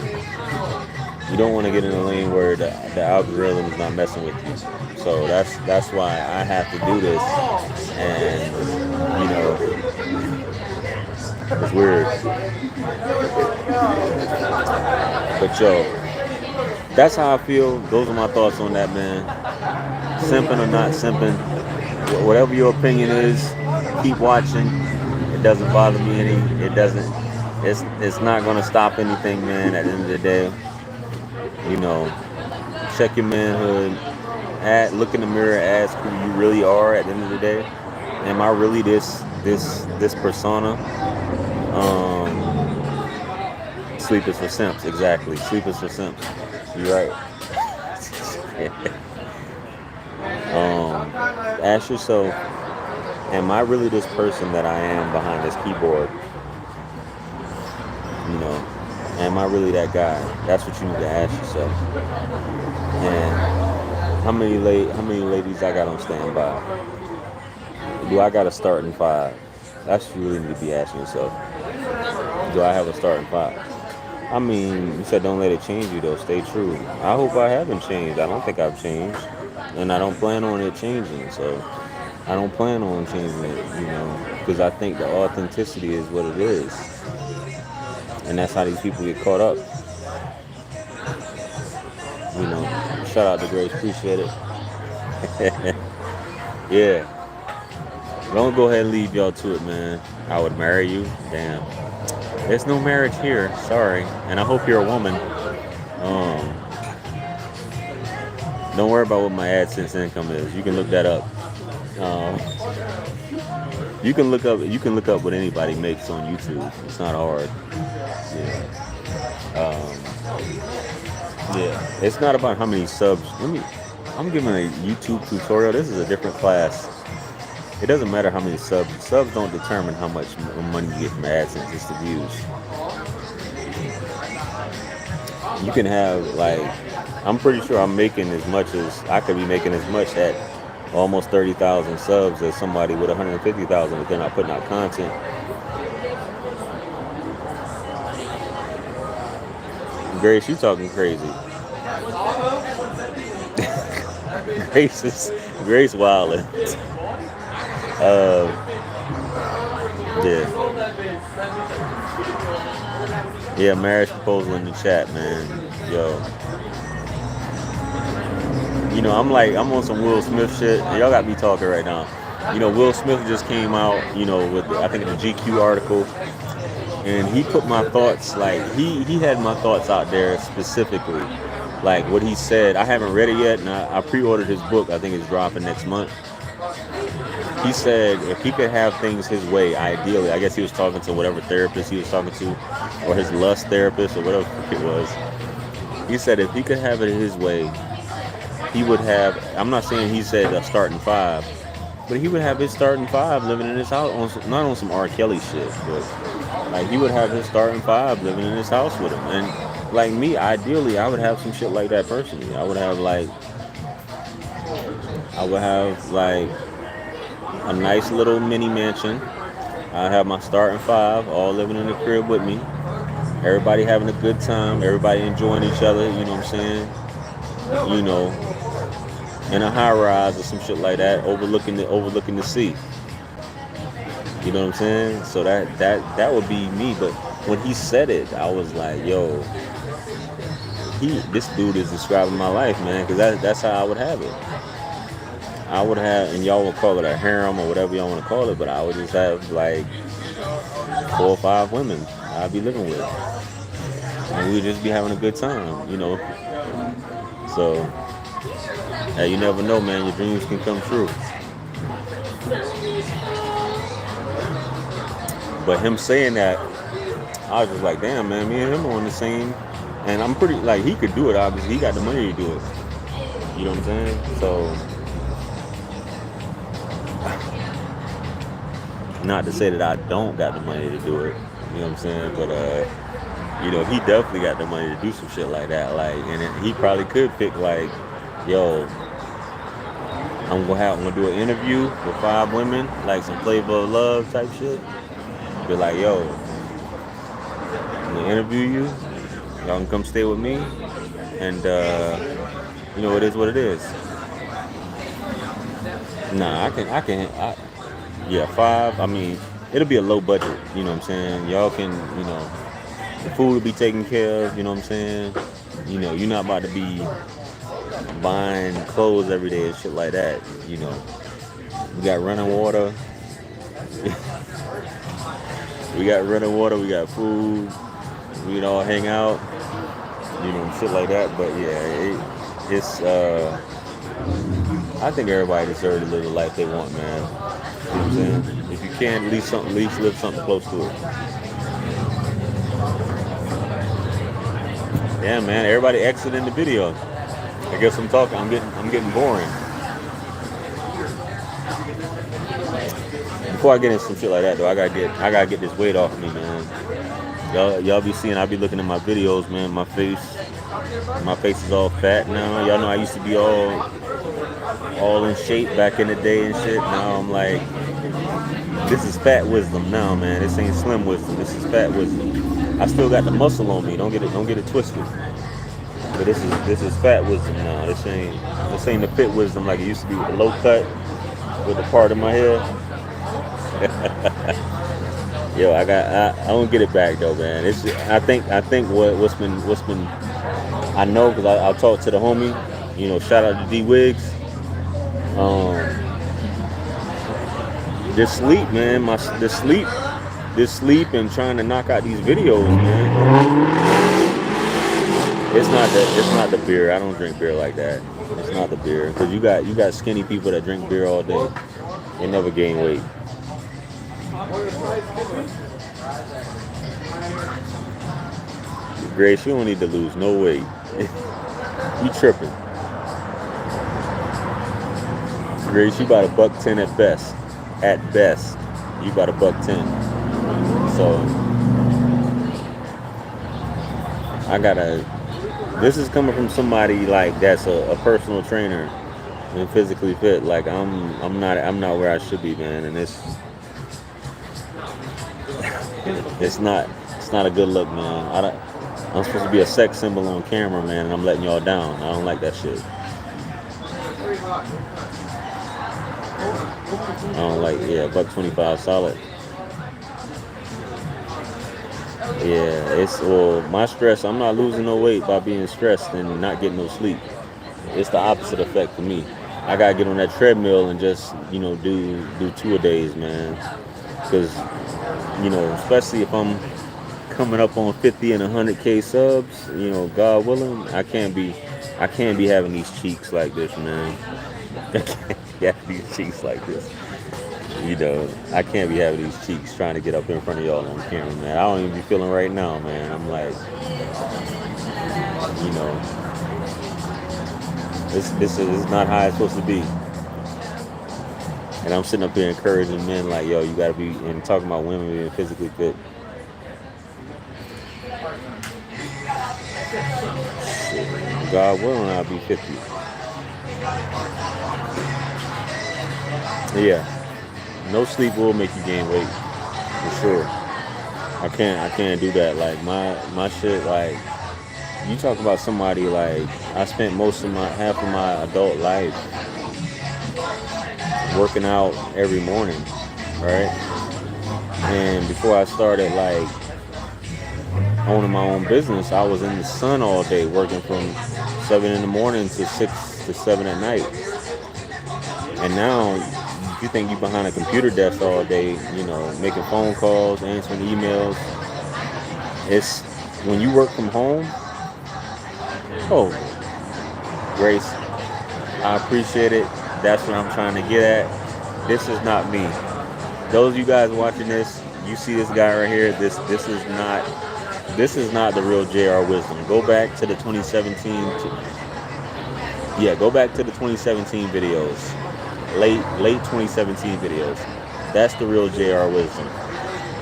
You don't want to get in a lane where the algorithm is not messing with you. So that's why I have to do this. And you know, it's weird. But yo, that's how I feel. Those are my thoughts on that, man. Simping or not simping, whatever your opinion is, keep watching. It doesn't bother me any. It doesn't. It's not gonna stop anything, man. At the end of the day, you know, check your manhood. Look in the mirror. Ask who you really are. At the end of the day, am I really this persona? Sleep is for simps. Exactly. Sleep is for simps. You're right. Ask yourself, am I really this person that I am behind this keyboard? You know, am I really that guy? That's what you need to ask yourself. And how many ladies I got on standby? Do I got a starting 5? That's what you really need to be asking yourself. Do I have a starting 5? I mean, you said don't let it change you though. Stay true. I hope I haven't changed. I don't think I've changed. And I don't plan on it changing. So I don't plan on changing it, you know, because I think the authenticity is what it is. And that's how these people get caught up. You know, shout out to Grace, appreciate it. Yeah. Don't go ahead and leave y'all to it, man. I would marry you. Damn. There's no marriage here. Sorry. And I hope you're a woman. Don't worry about what my AdSense income is. You can look that up. You can look up what anybody makes on YouTube. It's not hard. Yeah. Yeah. It's not about how many subs. I'm giving a YouTube tutorial. This is a different class. It doesn't matter how many subs. Subs don't determine how much money you get from AdSense. It's the views. You can have like, I'm pretty sure I'm making as much as I could be making as much at almost 30,000 subs as somebody with 150,000 if they're not putting out content. Grace, you talking crazy. Grace wildin'. Yeah. Yeah, marriage proposal in the chat, man. Yo. You know, I'm on some Will Smith shit. Y'all got me talking right now. You know, Will Smith just came out, you know, with I think the GQ article, and he put my thoughts, like he had my thoughts out there specifically, like what he said. I haven't read it yet, and I pre-ordered his book. I think it's dropping next month. He said if he could have things his way, ideally, I guess he was talking to whatever therapist he was talking to, or his lust therapist, or whatever it was. He said if he could have it his way, he would have, I'm not saying he said a starting five, but he would have his starting five living in his house, not on some R. Kelly shit, but like he would have his starting five living in his house with him. And like me, ideally, I would have some shit like that personally. I would have like a nice little mini mansion. I have my starting five all living in the crib with me. Everybody having a good time. Everybody enjoying each other. You know what I'm saying? You know, in a high rise or some shit like that, overlooking the sea. You know what I'm saying? So that would be me. But when he said it, I was like, yo, this dude is describing my life, man. Because that's how I would have it. I would have, and y'all would call it a harem or whatever y'all want to call it, but I would just have like 4 or 5 women I'd be living with, and we'd just be having a good time, you know. So, hey, you never know, man. Your dreams can come true. But him saying that, I was just like, damn, man. Me and him are on the same, and I'm pretty like he could do it. Obviously, he got the money to do it. You know what I'm saying? So. Not to say that I don't got the money to do it, you know what I'm saying? But you know, he definitely got the money to do some shit like that. Like, and he probably could pick like, yo, I'm gonna do an interview with 5 women, like some Flavor of Love type shit. Be like, yo, I'm gonna interview you. Y'all can come stay with me, and you know, it is what it is. Nah, I can. Yeah, 5. I mean, it'll be a low budget. You know what I'm saying? Y'all can, you know, the food will be taken care of. You know what I'm saying? You know, you're not about to be buying clothes every day and shit like that. You know, we got running water. We got running water. We got food. We can all hang out. You know, shit like that. But yeah, it's. I think everybody deserves to live the life they want, man. You know what I'm saying? If you can, at least live something close to it. Yeah, man. Everybody exiting the video. I guess I'm getting boring. Before I get into some shit like that, though, I gotta get this weight off me, man. Y'all be seeing, I be looking at my videos, man. My face is all fat now. Y'all know I used to be all in shape back in the day and shit. Now I'm like, this is fat wisdom now, man. This ain't slim wisdom. This is fat wisdom. I still got the muscle on me. Don't get it twisted. But this is fat wisdom now. This ain't the fit wisdom like it used to be with the low cut, with the part of my hair. Yo, I don't get it back though, man. It's I think what's been I know because I talked to the homie. You know, shout out to D Wiggs. This sleep, man. This sleep and trying to knock out these videos, man. It's not the beer. I don't drink beer like that. It's not the beer because you got skinny people that drink beer all day. They never gain weight. Grace, you don't need to lose no weight. You tripping. Grace, you about $110 at best. At best, you about $110. So I gotta. This is coming from somebody like that's a personal trainer and physically fit. Like I'm not where I should be, man. And it's not a good look, man. I'm supposed to be a sex symbol on camera, man, and I'm letting y'all down. I don't like that shit. I don't like, yeah, $125 solid. Yeah, well, my stress, I'm not losing no weight by being stressed and not getting no sleep. It's the opposite effect for me. I gotta get on that treadmill and just, do 2-a-days, man. Because, especially if I'm coming up on 50 and 100K subs, God willing, I can't be having these cheeks like this, man. I can't be having these cheeks like this. I can't be having these cheeks trying to get up in front of y'all on camera, man. I don't even be feeling right now, man. I'm like, this is not how it's supposed to be. And I'm sitting up here encouraging men like, yo, you gotta be, and talking about women being physically fit. Shit. God willing, I'll be 50. Yeah. No sleep will make you gain weight, for sure. I can't do that. Like my shit, like, you talk about somebody like, I spent half of my adult life working out every morning, right? And before I started like owning my own business, I was in the sun all day working from 7 in the morning to 6 to 7 at night. And now you think you behind a computer desk all day, making phone calls, answering emails. It's when you work from home. Oh, Grace, I appreciate it. That's what I'm trying to get at. This is not me. Those of you guys watching this, you see this guy right here. This is not the real JR Wisdom. Go back to the 2017. Go back to the 2017 videos. Late 2017 videos. That's the real JR Wisdom.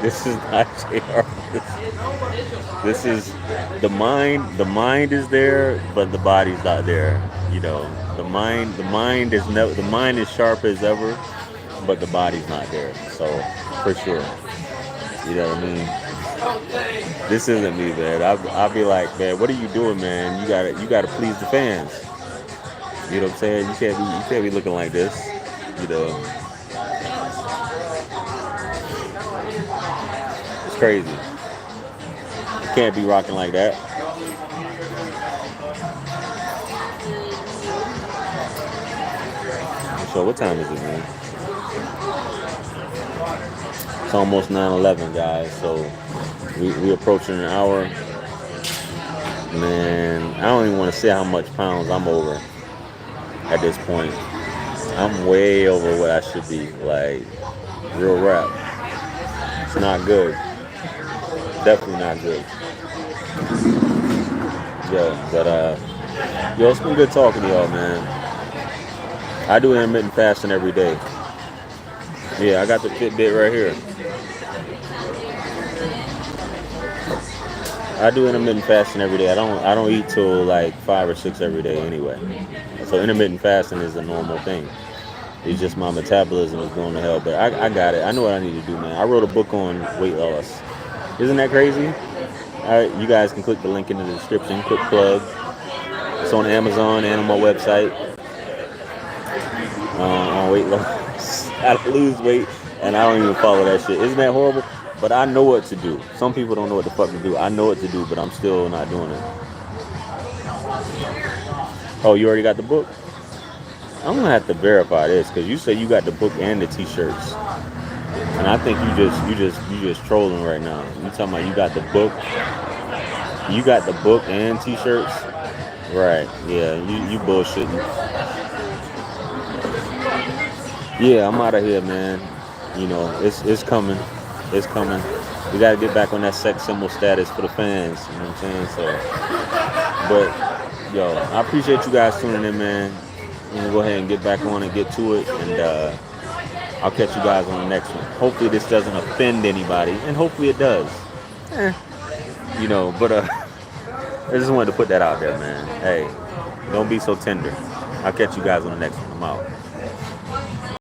This is not JR Wisdom. This is the mind. The mind is there, but the body's not there. The mind is sharp as ever, but the body's not there. So for sure, you know what I mean. This isn't me, man. I'll be like, man, what are you doing, man? You gotta please the fans. You know what I'm saying? You can't be looking like this. It's crazy. You can't be rocking like that. So what time is it, man? It's almost 9:11, guys. So we approaching an hour. Man, I don't even want to say how much pounds I'm over at this point. I'm way over what I should be. Like, real rap. It's not good. Definitely not good. It's been good talking to y'all, man. I do intermittent fasting every day. Yeah, I got the Fitbit right here. I do intermittent fasting every day. I don't eat till like 5 or 6 every day anyway. So intermittent fasting is a normal thing. It's just my metabolism is going to hell. But I got it. I know what I need to do, man. I wrote a book on weight loss. Isn't that crazy? You guys can click the link in the description. Quick plug. It's on Amazon and on my website. On weight loss. How to lose weight, and I don't even follow that shit. Isn't that horrible? But I know what to do. Some people don't know what the fuck to do. I know what to do, but I'm still not doing it. Oh, you already got the book? I'm gonna have to verify this because you say you got the book and the t-shirts, and I think you just trolling right now. You talking about you got the book? You got the book and t-shirts? Right? Yeah, you bullshitting. Yeah, I'm out of here, man. It's coming. It's coming. We got to get back on that sex symbol status for the fans. You know what I'm saying? So, but yo, I appreciate you guys tuning in, man. I'm gonna go ahead and get back on and get to it, and I'll catch you guys on the next one. Hopefully this doesn't offend anybody, and hopefully it does. You know, but I just wanted to put that out there, man. Hey, don't be so tender. I'll catch you guys on the next one. I'm out.